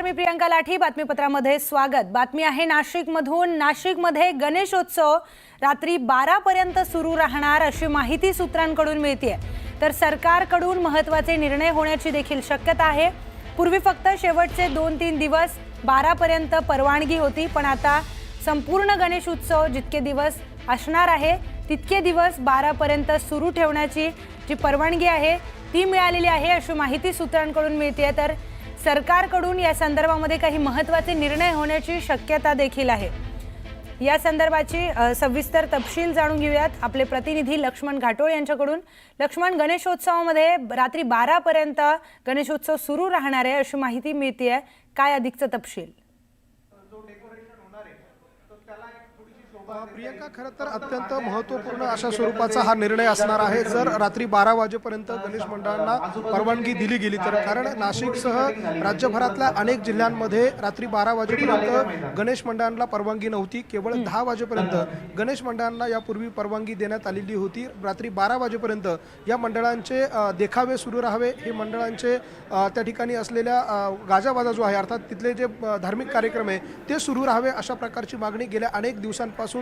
मी प्रियंका लाठी, बातमीपत्रामध्ये स्वागत। बातमी आहे नाशिकमधून। नाशिकमध्ये गणेशोत्सव रात्री 12 पर्यंत सुरू राहणार अशी माहिती सूत्रांकडून मिळते। तर सरकारकडून महत्त्वाचे निर्णय होण्याची देखील शक्यता आहे। पूर्वी फक्त शेवटचे 2-3 दिवस 12 पर्यंत परवानगी होती, पण आता संपूर्ण गणेशोत्सव जितके दिवस असणार आहे तितके दिवस 12 पर्यंत सुरू ठेवण्याची जी परवानगी आहे ती मिळालेली आहे अशी माहिती सूत्रांकडून मिळते। तर सरकारकडून या संदर्भामध्ये काही महत्त्वाचे निर्णय होण्याची शक्यता देखील आहे। या संदर्भाची सविस्तर तपशील जाणून घेऊयात आपले प्रतिनिधी लक्ष्मण घाटोळ यांच्याकडून। लक्ष्मण, गणेशोत्सवामध्ये रात्री 12 पर्यंत गणेशोत्सव सुरू राहणार आहे अशी माहिती मिळते, काय अधिकचा तपशील? प्रियंका, खरं तर अत्यंत महत्त्वपूर्ण अशा स्वरूपाचा हा निर्णय असणार आहे जर रात्री 12 वाजेपर्यंत गणेश मंडळांना परवानगी दिली गेली तर। कारण नाशिकसह राज्यभरातल्या अनेक जिल्ह्यांमध्ये रात्री 12 वाजेपर्यंत गणेश मंडळांना परवानगी नव्हती। केवळ 10 वाजेपर्यंत गणेश मंडळांना यापूर्वी परवानगी देण्यात आलेली होती। रात्री 12 वाजेपर्यंत या मंडळांचे देखावे सुरू राहावे, हे मंडळांचे त्या ठिकाणी असलेल्या गाजावाजा जो आहे अर्थात तिथले जे धार्मिक कार्यक्रम आहे ते सुरू राहावे अशा प्रकारची मागणी गेल्या अनेक दिवसांपासून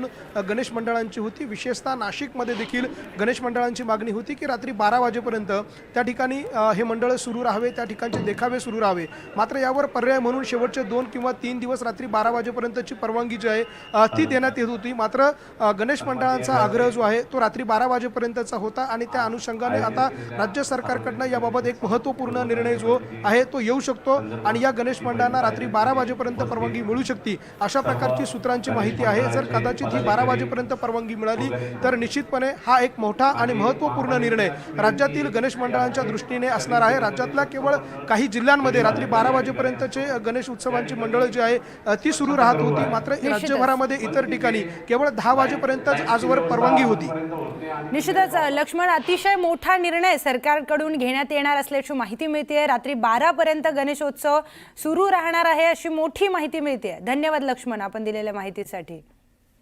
गणेश मंडळांची होती। विशेषतः नाशिकमध्ये देखील गणेश मंडळांची मागणी होती की रात्री 12 वाजेपर्यंत त्या ठिकाणी हे मंडळ सुरू राहावे, त्या ठिकाणचे देखावे सुरू राहावे। मात्र यावर पर्याय म्हणून शेवटचे 2 किंवा 3 दिवस रात्री 12 वाजेपर्यंतची परवानगी जी आहे ती देण्यात येत होती। मात्र गणेश मंडळांचा आग्रह जो आहे तो रात्री 12 वाजेपर्यंतचा होता आणि त्या अनुषंगाने आता राज्य सरकारकडून याबाबत एक महत्त्वपूर्ण निर्णय जो आहे तो येऊ शकतो आणि या गणेश मंडळांना रात्री 12 वाजेपर्यंत परवानगी मिळू शकते अशा प्रकारची सूत्रांची माहिती आहे। जर कदाचित ही 12 वाजेपर्यंत परवानगी मिळाली तर निश्चितपणे हा एक मोठा आणि महत्त्वपूर्ण निर्णय राज्यातील गणेश मंडळांच्या दृष्टीने असणार आहे। राज्यातल्या केवळ काही जिल्ह्यांमध्ये रात्री 12 वाजेपर्यंतचे गणेश उत्सवांची मंडळं जी आहे ती सुरू राहत होती। मात्र राज्यभरामध्ये इतर ठिकाणी केवळ 10 वाजेपर्यंतच आजवर परवानगी होती। निश्चितच लक्ष्मण, अतिशय मोठा निर्णय सरकारकडून घेण्यात येणार असल्याची माहिती मिळते। रात्री 12 पर्यंत गणेशोत्सव सुरू राहणार आहे अशी मोठी माहिती मिळते। धन्यवाद लक्ष्मण, आपण दिलेल्या माहितीसाठी।